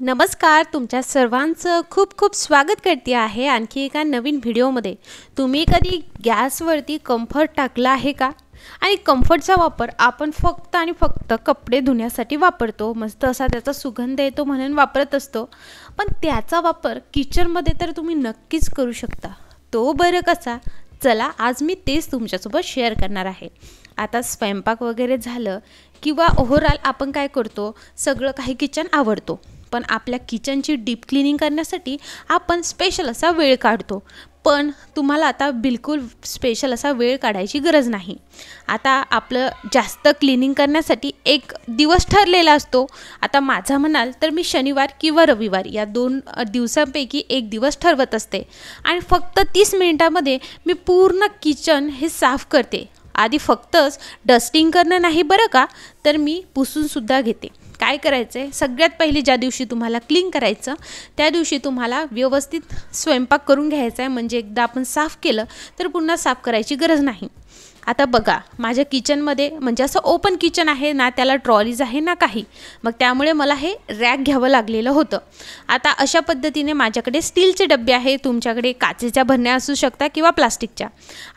नमस्कार, तुमच्या सर्वांचं खूप खूप स्वागत करते आहे आणखी एका नवीन व्हिडिओमध्ये। तुम्ही कधी गॅसवरती कम्फर्ट टाकला आहे का? आणि कम्फर्टचा वापर आपण फक्त आणि फक्त कपडे धुण्यासाठी वापरतो, मस्त असा त्याचा सुगंध येतो म्हणून वापरत असतो। पण त्याचा वापर किचनमध्ये तर तुम्ही नक्कीच करू शकता। तो बरं कसा? चला आज मी तेच तुमच्यासोबत शेअर करणार आहे। आता स्वयंपाक वगैरे झालं किंवा ओव्हरऑल आपण काय करतो, सगळं काही किचन आवडतो, पण आपल्या किचनची डीप क्लीनिंग करण्यासाठी आपण स्पेशल असा वेळ काढतो। पण तुम्हाला आता बिलकुल स्पेशल असा वेळ काढायची गरज नाही। आता आपलं जास्त क्लीनिंग करण्यासाठी एक दिवस ठरलेला असतो। आता माझा म्हणाल तर मी शनिवार किंवा रविवार या दोन दिवसांपैकी एक दिवस ठरवत असते आणि फक्त 30 मिनिटांमध्ये मी पूर्ण किचन हे साफ करते। आधी फक्तच डस्टिंग करणं नाही बरं का, तर मी पुसून सुद्धा घेते। काय करायचं आहे, सगळ्यात पहिले ज्या दिवशी तुम्हाला क्लीन करायचं त्या दिवशी तुम्हाला व्यवस्थित स्वयंपाक करून घ्यायचा आहे, म्हणजे एकदा आपण साफ केलं तर पुन्हा साफ करायची गरज नाही। आता बघा, माझ्या किचनमध्ये म्हणजे असं ओपन किचन आहे ना, त्याला ट्रॉलीज आहे ना काही, मग त्यामुळे मला हे रॅक घ्यावं लागलेलं होतं। आता अशा पद्धतीने माझ्याकडे स्टीलचे डबे आहे, तुमच्याकडे काचेच्या भरण्या असू शकता किंवा प्लास्टिकच्या।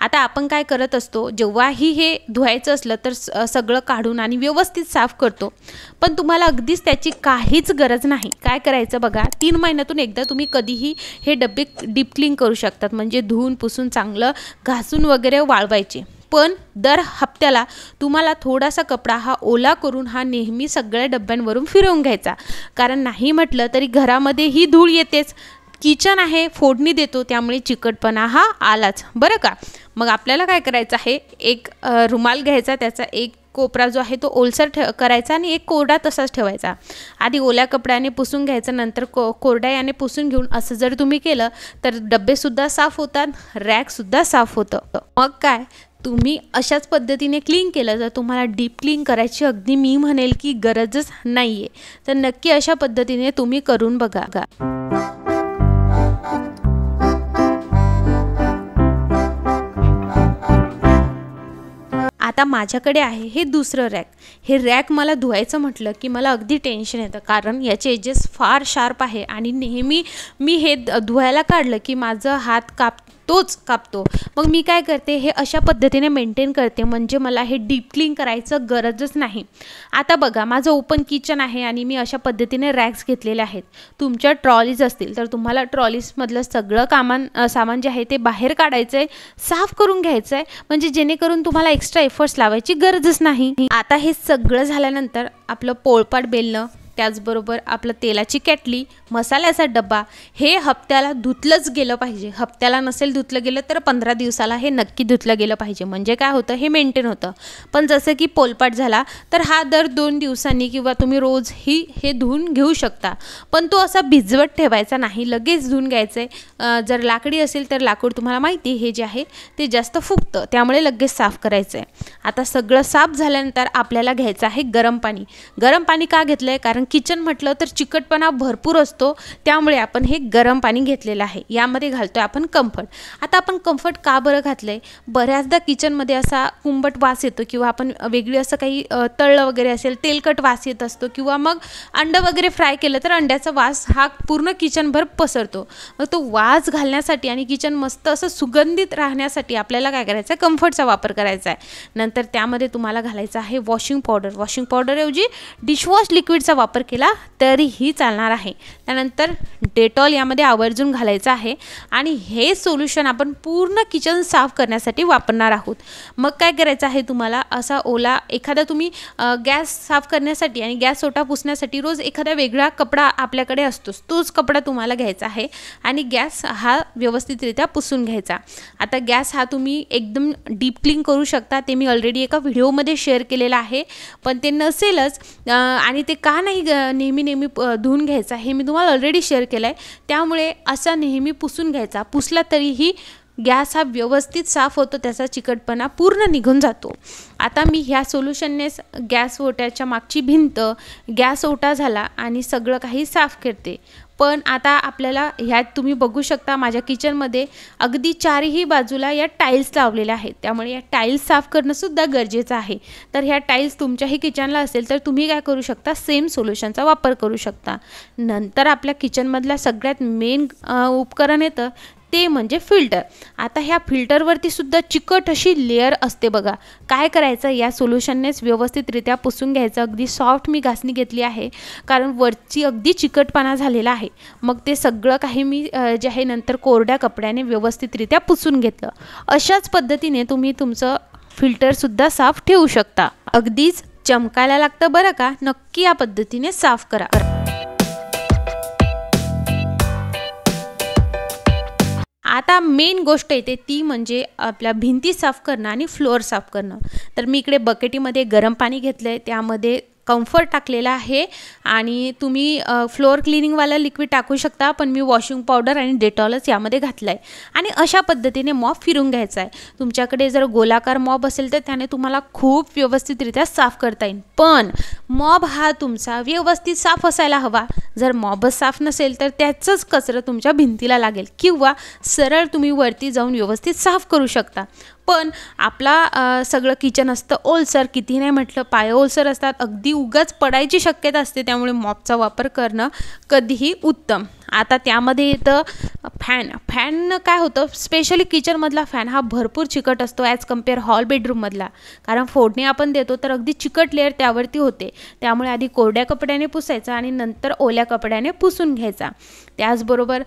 आता आपण काय करत असतो, जेव्हाही हे धुवायचं असलं तर सगळं काढून आणि व्यवस्थित साफ करतो, पण तुम्हाला अगदीच त्याची काहीच गरज नाही। काय करायचं बघा, 3 महिन्यातून एकदा तुम्ही कधीही हे डबे डीप क्लीन करू शकतात, म्हणजे धुवून पुसून चांगलं घासून वगैरे वाळवायचे। पण दर हप्त्याला तुम्हाला थोडासा कपडा हा ओला करून हा नेहमी सगळ्या डब्यांवरून फिरवून घ्यायचा, कारण नाही म्हटलं तरी घरामध्ये ही धूळ येतेच। किचन आहे, फोडणी देतो, त्यामुळे चिकटपणा हा आलाच बरं का। मग आपल्याला काय करायचं आहे, एक रुमाल घ्यायचा, त्याचा एक कोपरा जो आहे तो ओलसर करायचा आणि एक कोरडा तसाच ठेवायचा। आधी ओल्या कपड्याने पुसून घ्यायचं, नंतर कोरड्या याने पुसून घेऊन असं जर तुम्ही केलं तर डब्बेसुद्धा साफ होतात, रॅकसुद्धा साफ होतं। मग काय, तुम्ही अशाच पद्धतीने क्लीन केलं तर तुम्हाला डीप क्लीन करायची अगदी मी म्हणेल की गरजच नाही आहे। तर नक्की अशा पद्धतीने तुम्ही करून बघा। आता माझ्याकडे आहे हे दुसरं रॅक। हे रॅक मला धुवायचं म्हटलं की मला अगदी टेन्शन येतं, कारण याचे एजेस फार शार्प आहे आणि नेहमी मी हे धुवायला काढलं की माझं हात कापतो। मग मी काय करते, हे अशा पद्धतीने मेंटेन करते, म्हणजे मला हे डीप क्लीन करायचं गरजच नाही। आता बघा, माझं ओपन किचन आहे आणि मी अशा पद्धतीने रॅक्स घेतलेले आहेत। तुमच्या ट्रॉलीज असतील तर तुम्हाला ट्रॉलीजमधलं सगळं सामान जे आहे ते बाहेर काढायचं आहे, साफ करून घ्यायचं आहे, म्हणजे जेणेकरून तुम्हाला एक्स्ट्रा एफर्ट्स लावायची गरजच नाही। आता हे सगळं झाल्यानंतर आपलं पोळपाट बेलणं, त्याचबरोबर आपलं तेलाची केटली, मसाल्याचा डब्बा हे हप्त्याला धुतलंच गेलं पाहिजे। हप्त्याला नसेल धुतलं गेलं तर 15 दिवसाला हे नक्की धुतलं गेलं पाहिजे, म्हणजे काय होतं, हे मेंटेन होतं। पण जसं की पोळपाट झाला तर हा दर 2 दिवसांनी किंवा तुम्ही रोजही हे धुवून घेऊ शकता, पण तो असा भिजवत ठेवायचा नाही, लगेच धुवून घ्यायचं आहे। जर लाकडी असेल तर लाकूड तुम्हाला माहिती हे जे आहे ते जास्त फुगतं, त्यामुळे लगेच साफ करायचं आहे। आता सगळं साफ झाल्यानंतर आपल्याला घ्यायचं आहे गरम पाणी। गरम पाणी का घेतलं आहे, कारण किचन म्हटलं तर चिकटपणा भरपूर असतो, त्यामुळे आपण हे गरम पाणी घेतलेलं आहे। यामध्ये घालतोय आपण कम्फर्ट। आता आपण कम्फर्ट का बरं घातलंय, बऱ्याचदा किचनमध्ये असा कुंबट वास येतो किंवा आपण वेगळी असं काही तळलं वगैरे असेल तेलकट वास येत असतो, किंवा मग अंडं वगैरे फ्राय केलं तर अंड्याचा वास हा पूर्ण किचनभर पसरतो। मग तो वास घालण्यासाठी आणि किचन मस्त असं सुगंधित राहण्यासाठी आपल्याला काय करायचं आहे, कम्फर्टचा वापर करायचा आहे। नंतर त्यामध्ये तुम्हाला घालायचं आहे वॉशिंग पावडर। वॉशिंग पावडरऐवजी डिशवॉश लिक्विडचा वापर केला तरीही चालणार आहे। त्यानंतर डेटॉल यामध्ये आवर्जून घालायचं आहे आणि हे सोल्युशन आपण पूर्ण किचन साफ करण्यासाठी वापरणार आहोत। मग काय करायचं आहे, तुम्हाला असा ओला एखादा तुम्ही गॅस साफ करण्यासाठी आणि गॅस ओटा पुसण्यासाठी रोज एखादा वेगळा कपडा आपल्याकडे असतोच, तोच कपडा तुम्हाला घ्यायचा आहे आणि गॅस हा व्यवस्थितरित्या पुसून घ्यायचा। आता गॅस हा तुम्ही एकदम डीप क्लीन करू शकता, ते मी ऑलरेडी एका व्हिडिओमध्ये शेअर केलेलं आहे, पण ते नसेलच आणि ते का नाही नेहमी धुवून घ्यायचा हे मी तुम्हाला ऑलरेडी शेअर केलं आहे, त्यामुळे असा नेहमी पुसून घ्यायचा। पुसला तरीही गॅस हा व्यवस्थित साफ होतो, त्याचा चिकटपणा पूर्ण निघून जातो। आता मी ह्या सोल्युशननेच गॅस ओट्याच्या मागची भिंत, गॅस ओटा झाला आणि सगळं काही साफ करते. पण आता आपल्याला ह्यात तुम्ही बघू शकता माझ्या किचनमध्ये अगदी चारही बाजूला या टाईल्स लावलेल्या आहेत. त्यामुळे या टाईल्स साफ करणंसुद्धा गरजेचं आहे. तर ह्या टाईल्स तुमच्याही किचनला असेल तर तुम्ही काय करू शकता, सेम सोल्युशनचा वापर करू शकता. नंतर आपल्या किचनमधल्या सगळ्यात मेन उपकरण येतं ते म्हणजे फिल्टर. आता ह्या फिल्टरवरती सुद्धा चिकट अशी लेअर असते बघा. काय करायचं, या सोल्युशननेच व्यवस्थितरित्या पुसून घ्यायचं. अगदी सॉफ्ट मी घासणी घेतली आहे कारण वरची अगदी चिकटपणा झालेला आहे. मग ते सगळं काही मी जे आहे नंतर कोरड्या कपड्याने व्यवस्थितरित्या पुसून घेतलं. अशाच पद्धतीने तुम्ही तुमचं फिल्टरसुद्धा साफ ठेवू शकता. अगदीच चमकायला लागतं बरं का. नक्की या पद्धतीने साफ करा. आता मेन गोष्ट येते ती म्हणजे आपल्या भिंती साफ करणं आणि फ्लोअर साफ करणं. तर मी इकडे बकेटीमध्ये गरम पाणी घेतलं आहे, त्यामध्ये कम्फर्ट टाकलेला आहे आणि तुम्ही फ्लोअर क्लिनिंगवाला लिक्विड टाकू शकता, पण मी वॉशिंग पावडर आणि डेटॉलच यामध्ये घातलं आहे. आणि अशा पद्धतीने मॉप फिरून घ्यायचा आहे. तुमच्याकडे जर गोलाकार मॉप असेल तर त्याने तुम्हाला खूप व्यवस्थितरित्या साफ करता येईल. पण मॉब हा तुमचा व्यवस्थित साफ असायला हवा. जर मॉबच साफ नसेल तर त्याचंच कचरं तुमच्या भिंतीला लागेल किंवा सरळ तुम्ही वरती जाऊन व्यवस्थित साफ करू शकता. पण आपला सगळं किचन असतं ओलसर, किती नाही म्हटलं पाय ओलसर असतात, अगदी उगाच पडायची शक्यता असते. त्यामुळे मॉपचा वापर करणं कधीही उत्तम. आता त्यामध्ये येतं फॅन. फॅन काय होतं, स्पेशली किचनमधला फॅन हा भरपूर चिकट असतो ॲज कम्पेअर हॉल बेडरूममधला. कारण फोडणी आपण देतो तर अगदी चिकट लेअर त्यावरती होते. त्यामुळे आधी कोरड्या कपड्याने पुसायचा आणि नंतर ओल्या कपड्याने पुसून घ्यायचा. त्याचबरोबर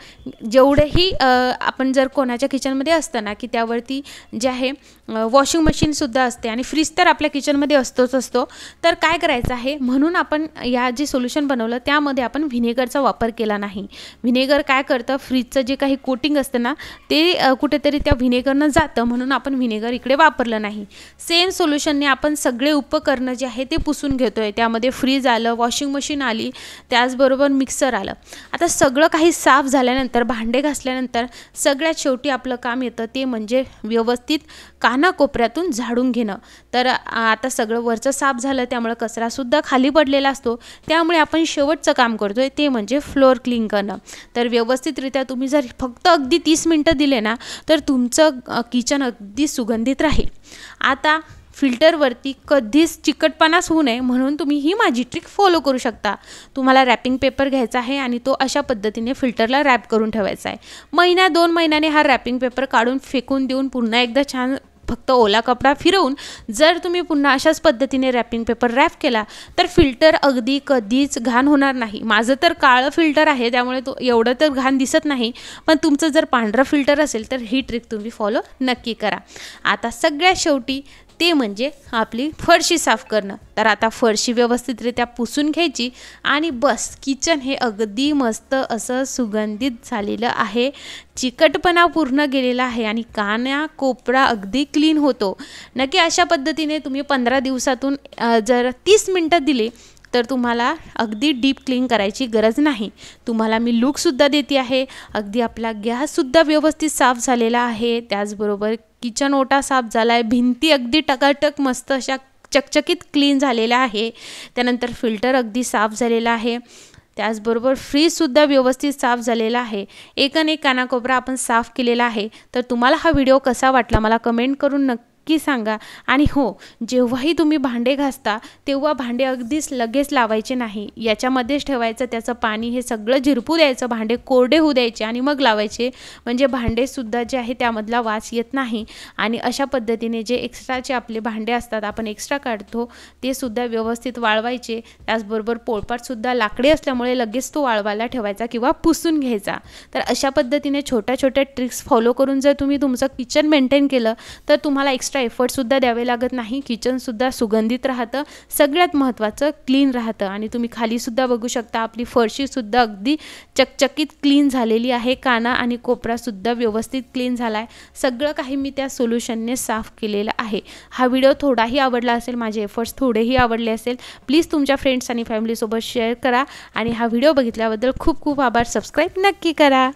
जेवढेही आपण जर कोणाच्या किचनमध्ये असतं ना की त्यावरती जे आहे वॉशिंग मशीनसुद्धा असते आणि फ्रीज तर आपल्या किचनमध्ये असतो. तर काय करायचं आहे, म्हणून आपण या जे सोल्युशन बनवलं त्यामध्ये आपण व्हिनेगरचा वापर केला नाही. व्हिनेगर काय करतं, फ्रीजचं जे काही कोटिंग असतं ना ते कुठेतरी त्या व्हिनेगरनं जातं, म्हणून आपण व्हिनेगर इकडे वापरलं नाही. सेम सोल्युशनने आपण सगळे उपकरणं जे आहे ते पुसून घेतोय. त्यामध्ये फ्रीज आलं, वॉशिंग मशीन आली, त्याचबरोबर मिक्सर आलं. आता सगळं काही साफ झाल्यानंतर, भांडे घासल्यानंतर सगळ्यात शेवटी आपलं काम येतं ते म्हणजे व्यवस्थित कानाकोपऱ्यातून झाडून घेणं. तर आता सगळं वरचं साफ झालं त्यामुळे कचरासुद्धा खाली पडलेला असतो. त्यामुळे आपण शेवटचं काम करतोय ते म्हणजे फ्लोअर क्लीन करणं. तर व्यवस्थितरित्या तुम्ही जर फक्त अगदी 30 मिनटं दिले ना तर तुमचं किचन अगदी सुगंधित राहील. आता फिल्टरवरती कधीच चिकटपणाच होऊ नये म्हणून तुम्ही ही माझी ट्रिक फॉलो करू शकता. तुम्हाला रॅपिंग पेपर घ्यायचा आहे आणि तो अशा पद्धतीने फिल्टरला रॅप करून ठेवायचा आहे. महिना 2 महिन्याने हा रॅपिंग पेपर काढून फेकून देऊन पुन्हा एकदा छान फक्त ओला कपडा फिरवून जर तुम्ही पुन्हा अशाच पद्धतीने रॅपिंग पेपर रॅप केला तर फिल्टर अगदी कधीच घाण होणार नाही. माझं तर काळं फिल्टर आहे त्यामुळे तो एवढं तर घाण दिसत नाही, पण तुमचं जर पांढरं फिल्टर असेल तर ही ट्रिक तुम्ही फॉलो नक्की करा. आता सगळ्यात शेवटी ते म्हणजे आपली फरशी साफ करणं. तर आता फरशी व्यवस्थितरित्या पुसून घ्यायची आणि बस किचन हे अगदी मस्त असं सुगंधित झालेलं आहे. चिकटपणा पूर्ण गेलेला आहे आणि काना कोपरा अगदी क्लीन होतो. नक्की अशा पद्धतीने तुम्ही 15 दिवसातून जर 30 मिनटं दिली तर तुम्हाला अगदी डीप क्लीन करायची गरज नाही. तुम्हाला मी लुकसुद्धा देते आहे. अगदी आपला गॅससुद्धा व्यवस्थित साफ झालेला आहे. त्याचबरोबर किचन ओटा साफ झाला आहे. भिंती अगदी टकाटक मस्त अशा चकचकीत क्लीन झालेल्या आहे. त्यानंतर फिल्टर अगदी साफ झालेला आहे. त्याचबरोबर फ्रीजसुद्धा व्यवस्थित साफ झालेला आहे. एक कानाकोपरा आपण साफ केलेला आहे. तर तुम्हाला हा व्हिडिओ कसा वाटला मला कमेंट करून नक्की सांगा. आणि हो, जेव्हाही तुम्ही भांडे घासता तेव्हा भांडे अगदीच लगेच लावायचे नाही. याच्यामध्येच ठेवायचं, त्याचं पाणी हे सगळं झिरपू द्यायचं, भांडे कोरडे होऊ द्यायचे आणि मग लावायचे. म्हणजे भांडेसुद्धा जे आहे त्यामधला वास येत नाही. आणि अशा पद्धतीने जे एक्स्ट्राचे आपले भांडे असतात आपण एक्स्ट्रा काढतो ते सुद्धा व्यवस्थित वाळवायचे. त्याचबरोबर पोळपाटसुद्धा लाकडी असल्यामुळे लगेच तो वाळवायला ठेवायचा किंवा पुसून घ्यायचा. तर अशा पद्धतीने छोट्या छोट्या ट्रिक्स फॉलो करून जर तुम्ही तुमचं किचन मेंटेन केलं तर तुम्हाला एक्स्ट्रा एफर्टसुद्धा द्यावे लागत नाही. किचनसुद्धा सुगंधित राहतं. सगळ्यात महत्त्वाचं क्लीन राहतं. आणि तुम्ही खालीसुद्धा बघू शकता आपली फरशीसुद्धा अगदी चकचकीत क्लीन झालेली आहे. काना आणि कोपरासुद्धा व्यवस्थित क्लीन झाला आहे. सगळं काही मी त्या सोल्युशनने साफ केलेलं आहे. हा व्हिडिओ थोडाही आवडला असेल, माझे एफर्ट्स थोडेही आवडले असेल, प्लीज तुमच्या फ्रेंड्स आणि फॅमिलीसोबत शेअर करा. आणि हा व्हिडिओ बघितल्याबद्दल खूप खूप आभार. सबस्क्राईब नक्की करा.